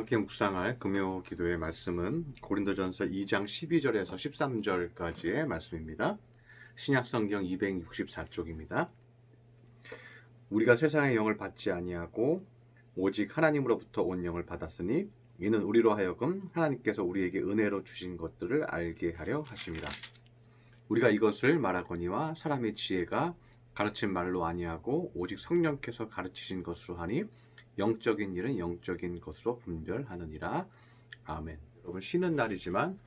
함께 묵상할 금요 기도의 말씀은 고린도전서 2장 12절에서 13절까지의 말씀입니다. 신약성경 264쪽입니다. 우리가 세상의 영을 받지 아니하고 오직 하나님으로부터 온 영을 받았으니 이는 우리로 하여금 하나님께서 우리에게 은혜로 주신 것들을 알게 하려 하심이라. 우리가 이것을 말하거니와 사람의 지혜가 가르친 말로 아니하고 오직 성령께서 가르치신 것으로 하니 영적인 일은 영적인 것으로 분별하느니라. 아멘. 여러분 쉬는 날이지만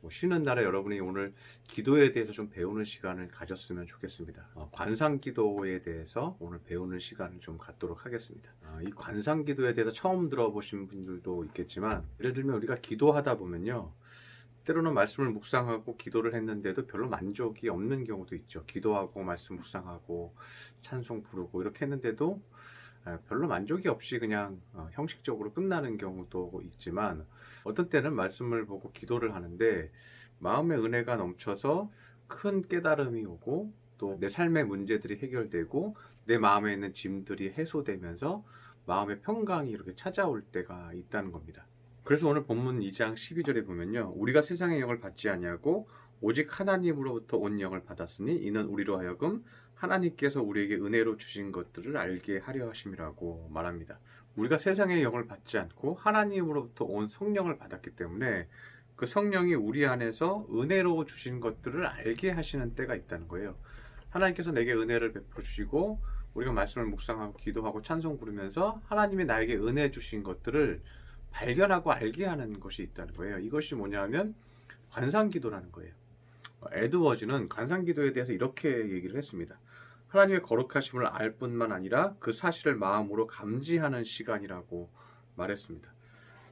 쉬는 날에 여러분이 오늘 기도에 대해서 좀 배우는 시간을 가졌으면 좋겠습니다. 관상기도에 대해서 오늘 배우는 시간을 좀 갖도록 하겠습니다. 이 관상기도에 대해서 처음 들어보신 분들도 있겠지만, 예를 들면 우리가 기도하다 보면요, 때로는 말씀을 묵상하고 기도를 했는데도 별로 만족이 없는 경우도 있죠. 기도하고 말씀 묵상하고 찬송 부르고 이렇게 했는데도 별로 만족이 없이 그냥 형식적으로 끝나는 경우도 있지만, 어떤 때는 말씀을 보고 기도를 하는데 마음의 은혜가 넘쳐서 큰 깨달음이 오고 또 내 삶의 문제들이 해결되고 내 마음에 있는 짐들이 해소되면서 마음의 평강이 이렇게 찾아올 때가 있다는 겁니다. 그래서 오늘 본문 2장 12절에 보면요, 우리가 세상의 영을 받지 아니하고 오직 하나님으로부터 온 영을 받았으니 이는 우리로 하여금 하나님께서 우리에게 은혜로 주신 것들을 알게 하려 하심이라고 말합니다. 우리가 세상의 영을 받지 않고 하나님으로부터 온 성령을 받았기 때문에 그 성령이 우리 안에서 은혜로 주신 것들을 알게 하시는 때가 있다는 거예요. 하나님께서 내게 은혜를 베풀어 주시고 우리가 말씀을 묵상하고 기도하고 찬송 부르면서 하나님이 나에게 은혜 주신 것들을 발견하고 알게 하는 것이 있다는 거예요. 이것이 뭐냐면 관상기도라는 거예요. 에드워즈는 관상기도에 대해서 이렇게 얘기를 했습니다. 하나님의 거룩하심을 알 뿐만 아니라 그 사실을 마음으로 감지하는 시간이라고 말했습니다.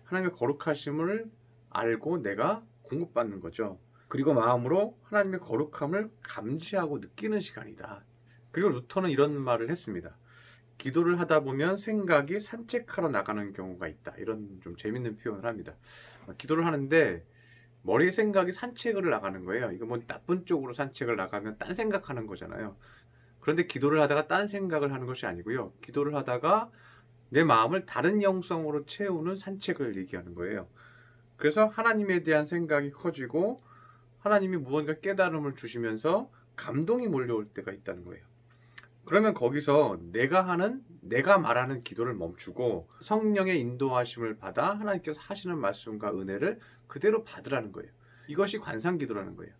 하나님의 거룩하심을 알고 내가 공급받는 거죠. 그리고 마음으로 하나님의 거룩함을 감지하고 느끼는 시간이다. 그리고 루터는 이런 말을 했습니다. 기도를 하다 보면 생각이 산책하러 나가는 경우가 있다. 이런 좀 재밌는 표현을 합니다. 기도를 하는데 머리 생각이 산책을 나가는 거예요. 이거 뭐 나쁜 쪽으로 산책을 나가면 딴 생각하는 거잖아요. 그런데 기도를 하다가 딴 생각을 하는 것이 아니고요. 기도를 하다가 내 마음을 다른 영성으로 채우는 산책을 얘기하는 거예요. 그래서 하나님에 대한 생각이 커지고 하나님이 무언가 깨달음을 주시면서 감동이 몰려올 때가 있다는 거예요. 그러면 거기서 내가 말하는 기도를 멈추고 성령의 인도하심을 받아 하나님께서 하시는 말씀과 은혜를 그대로 받으라는 거예요. 이것이 관상기도라는 거예요.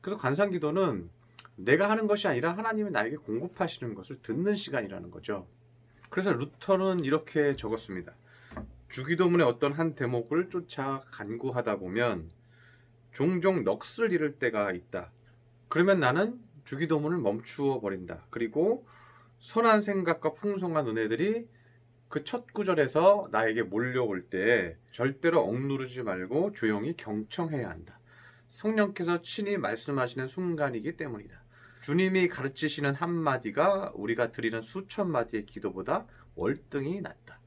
그래서 관상기도는 내가 하는 것이 아니라 하나님이 나에게 공급하시는 것을 듣는 시간이라는 거죠. 그래서 루터는 이렇게 적었습니다. 주기도문의 어떤 한 대목을 쫓아 간구하다 보면 종종 넋을 잃을 때가 있다. 그러면 나는 주기도문을 멈추어 버린다. 그리고 선한 생각과 풍성한 은혜들이 그 첫 구절에서 나에게 몰려올 때 절대로 억누르지 말고 조용히 경청해야 한다. 성령께서 친히 말씀하시는 순간이기 때문이다. 주님이 가르치시는 한마디가 우리가 드리는 수천 마디의 기도보다 월등히 낫다.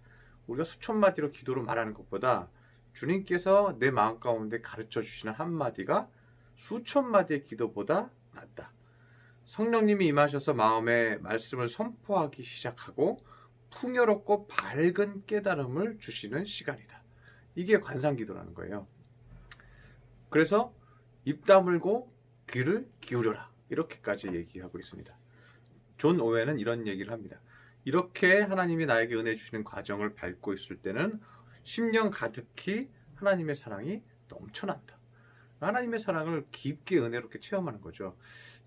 우리가 수천 마디로 기도로 말하는 것보다 주님께서 내 마음 가운데 가르쳐 주시는 한마디가 수천 마디의 기도보다 낫다. 성령님이 임하셔서 마음에 말씀을 선포하기 시작하고 풍요롭고 밝은 깨달음을 주시는 시간이다. 이게 관상기도라는 거예요. 그래서 입 다물고 귀를 기울여라. 이렇게까지 얘기하고 있습니다. 존 오웬은 이런 얘기를 합니다. 이렇게 하나님이 나에게 은혜 주시는 과정을 밟고 있을 때는 심령 가득히 하나님의 사랑이 넘쳐난다. 하나님의 사랑을 깊게 은혜롭게 체험하는 거죠.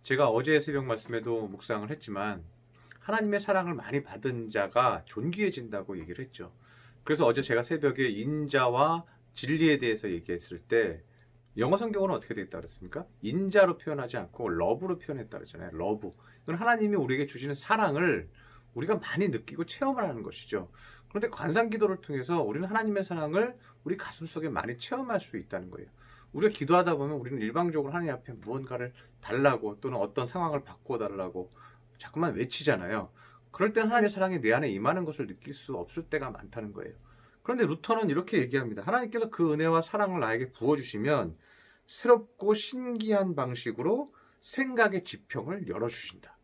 제가 어제 새벽 말씀에도 묵상을 했지만 하나님의 사랑을 많이 받은 자가 존귀해진다고 얘기를 했죠. 그래서 어제 제가 새벽에 인자와 진리에 대해서 얘기했을 때 영어 성경으로는 어떻게 되어 있다고 그랬습니까? 인자로 표현하지 않고 러브로 표현했다고 그랬잖아요. 러브. 이건 하나님이 우리에게 주시는 사랑을 우리가 많이 느끼고 체험을 하는 것이죠. 그런데 관상기도를 통해서 우리는 하나님의 사랑을 우리 가슴속에 많이 체험할 수 있다는 거예요. 우리가 기도하다 보면 우리는 일방적으로 하나님 앞에 무언가를 달라고 또는 어떤 상황을 바꿔달라고 자꾸만 외치잖아요. 그럴 때는 하나님의 사랑이 내 안에 임하는 것을 느낄 수 없을 때가 많다는 거예요. 그런데 루터는 이렇게 얘기합니다. 하나님께서 그 은혜와 사랑을 나에게 부어주시면 새롭고 신기한 방식으로 생각의 지평을 열어주신다.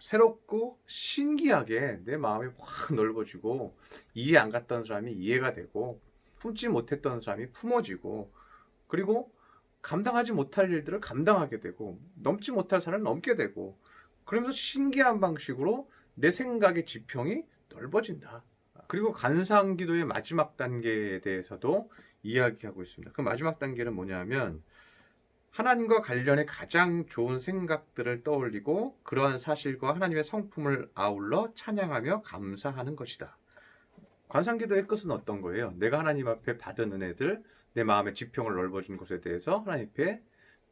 새롭고 신기하게 내 마음이 확 넓어지고 이해 안 갔던 사람이 이해가 되고 품지 못했던 사람이 품어지고, 그리고 감당하지 못할 일들을 감당하게 되고, 넘지 못할 산을 넘게 되고, 그러면서 신기한 방식으로 내 생각의 지평이 넓어진다. 그리고 간상기도의 마지막 단계에 대해서도 이야기하고 있습니다. 그 마지막 단계는 뭐냐면, 하나님과 관련해 가장 좋은 생각들을 떠올리고 그러한 사실과 하나님의 성품을 아울러 찬양하며 감사하는 것이다. 관상기도의 끝은 어떤 거예요? 내가 하나님 앞에 받은 은혜들, 내 마음의 지평을 넓어준 것에 대해서 하나님 앞에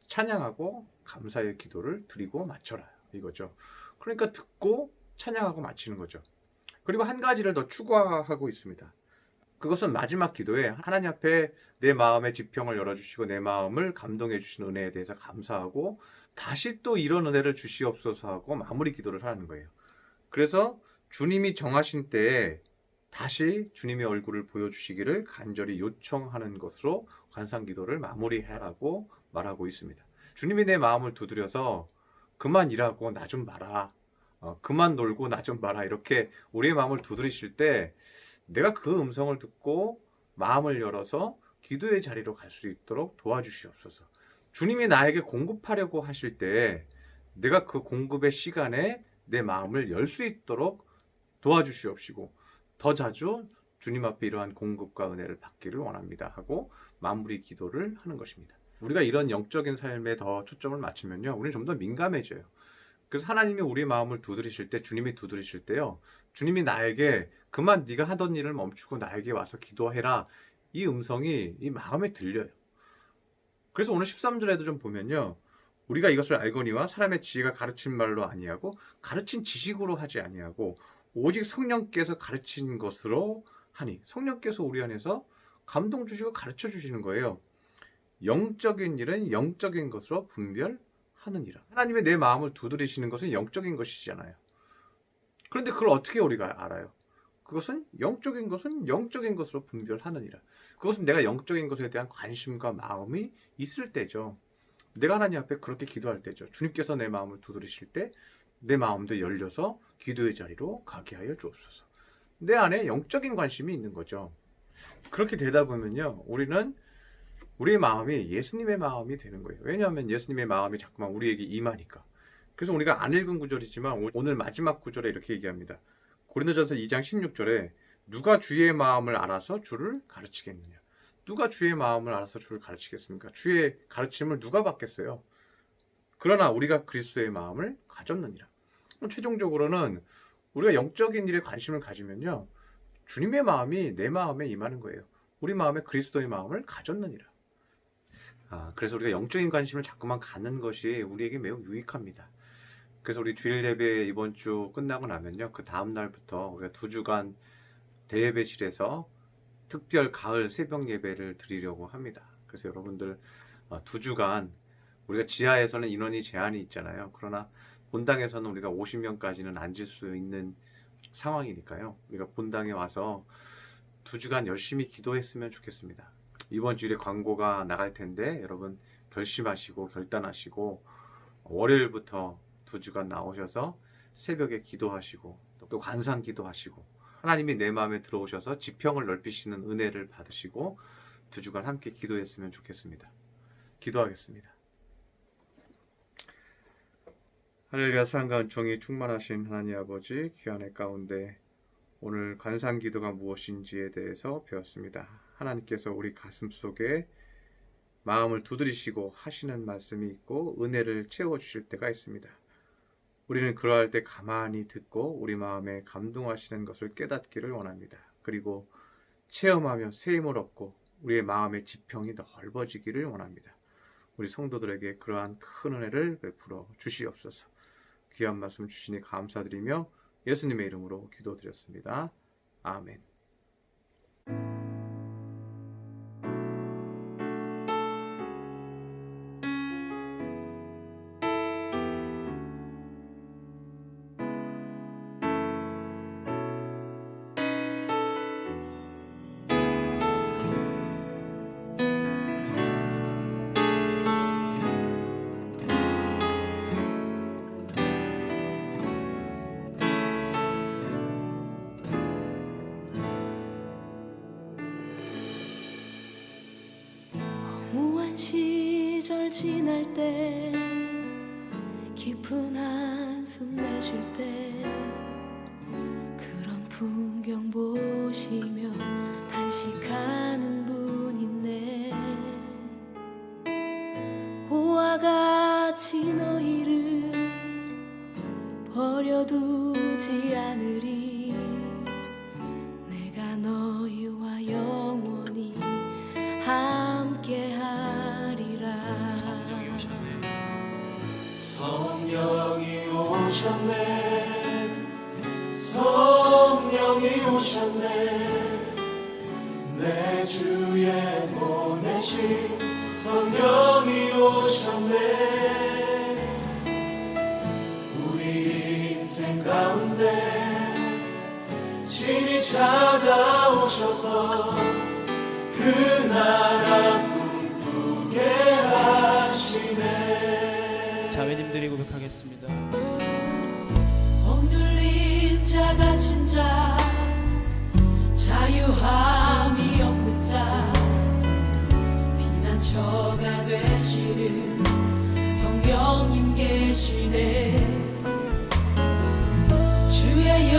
찬양하고 감사의 기도를 드리고 마쳐라, 이거죠. 그러니까 듣고 찬양하고 마치는 거죠. 그리고 한 가지를 더 추가하고 있습니다. 그것은 마지막 기도에 하나님 앞에 내 마음의 지평을 열어주시고 내 마음을 감동해 주신 은혜에 대해서 감사하고 다시 또 이런 은혜를 주시옵소서 하고 마무리 기도를 하는 거예요. 그래서 주님이 정하신 때에 다시 주님의 얼굴을 보여주시기를 간절히 요청하는 것으로 관상기도를 마무리하라고 말하고 있습니다. 주님이 내 마음을 두드려서 그만 일하고 나 좀 봐라, 그만 놀고 나 좀 봐라, 이렇게 우리의 마음을 두드리실 때 내가 그 음성을 듣고 마음을 열어서 기도의 자리로 갈 수 있도록 도와주시옵소서. 주님이 나에게 공급하려고 하실 때 내가 그 공급의 시간에 내 마음을 열 수 있도록 도와주시옵시고 더 자주 주님 앞에 이러한 공급과 은혜를 받기를 원합니다 하고 마무리 기도를 하는 것입니다. 우리가 이런 영적인 삶에 더 초점을 맞추면요, 우리는 좀 더 민감해져요. 그래서 하나님이 우리 마음을 두드리실 때, 주님이 두드리실 때요, 주님이 나에게 그만 네가 하던 일을 멈추고 나에게 와서 기도해라, 이 음성이 이 마음에 들려요. 그래서 오늘 13절에도 좀 보면요, 우리가 이것을 알거니와 사람의 지혜가 가르친 말로 아니하고 가르친 지식으로 하지 아니하고 오직 성령께서 가르친 것으로 하니, 성령께서 우리 안에서 감동 주시고 가르쳐 주시는 거예요. 영적인 일은 영적인 것으로 분별하느니라. 하나님의 내 마음을 두드리시는 것은 영적인 것이잖아요. 그런데 그걸 어떻게 우리가 알아요? 그것은 영적인 것은 영적인 것으로 분별하느니라. 그것은 내가 영적인 것에 대한 관심과 마음이 있을 때죠. 내가 하나님 앞에 그렇게 기도할 때죠. 주님께서 내 마음을 두드리실 때 내 마음도 열려서 기도의 자리로 가게 하여 주옵소서. 내 안에 영적인 관심이 있는 거죠. 그렇게 되다 보면요, 우리는 우리의 마음이 예수님의 마음이 되는 거예요. 왜냐하면 예수님의 마음이 자꾸만 우리에게 임하니까. 그래서 우리가 안 읽은 구절이지만 오늘 마지막 구절에 이렇게 얘기합니다. 고린도전서 2장 16절에 누가 주의 마음을 알아서 주를 가르치겠느냐. 누가 주의 마음을 알아서 주를 가르치겠습니까? 주의 가르침을 누가 받겠어요? 그러나 우리가 그리스도의 마음을 가졌느니라. 최종적으로는 우리가 영적인 일에 관심을 가지면요, 주님의 마음이 내 마음에 임하는 거예요. 우리 마음에 그리스도의 마음을 가졌느니라. 그래서 우리가 영적인 관심을 자꾸만 갖는 것이 우리에게 매우 유익합니다. 그래서 우리 주일 예배 이번 주 끝나고 나면요, 그 다음 날부터 우리가 2주간 대예배실에서 특별 가을 새벽 예배를 드리려고 합니다. 그래서 여러분들 2주간 우리가 지하에서는 인원이 제한이 있잖아요. 그러나 본당에서는 우리가 50명까지는 앉을 수 있는 상황이니까요, 우리가 본당에 와서 2주간 열심히 기도했으면 좋겠습니다. 이번 주일에 광고가 나갈 텐데 여러분 결심하시고 결단하시고 월요일부터 2주간 나오셔서 새벽에 기도하시고 또 관상 기도하시고 하나님이 내 마음에 들어오셔서 지평을 넓히시는 은혜를 받으시고 2주간 함께 기도했으면 좋겠습니다. 기도하겠습니다. 할렐루야. 사랑과 은총이 충만하신 하나님 아버지, 귀한 가운데 오늘 관상기도가 무엇인지에 대해서 배웠습니다. 하나님께서 우리 가슴속에 마음을 두드리시고 하시는 말씀이 있고 은혜를 채워주실 때가 있습니다. 우리는 그러할 때 가만히 듣고 우리 마음에 감동하시는 것을 깨닫기를 원합니다. 그리고 체험하며 새 힘을 얻고 우리의 마음의 지평이 넓어지기를 원합니다. 우리 성도들에게 그러한 큰 은혜를 베풀어 주시옵소서. 귀한 말씀 주시니 감사드리며 예수님의 이름으로 기도드렸습니다. 아멘. 시절 지날 때 깊은 한숨 내쉴 때 그런 풍경 보시며 단식하는 분 있네. 고와 같이 너희를 버려두지 않으리. 내가 너희와 영원히 함께하리라. 성령이 오셨네. 성령이 오셨네. 성령이 오셨네. 내 주에 보내신 성령이 오셨네. 우리 인생 가운데 신이 찾아오셔서 그 나라 꿈꾸게 하시네. 자매님들이 고백하겠습니다. 억눌린 자 갇힌 자 자유함이 없는 자 피난처가 되시는 성령님 계시네.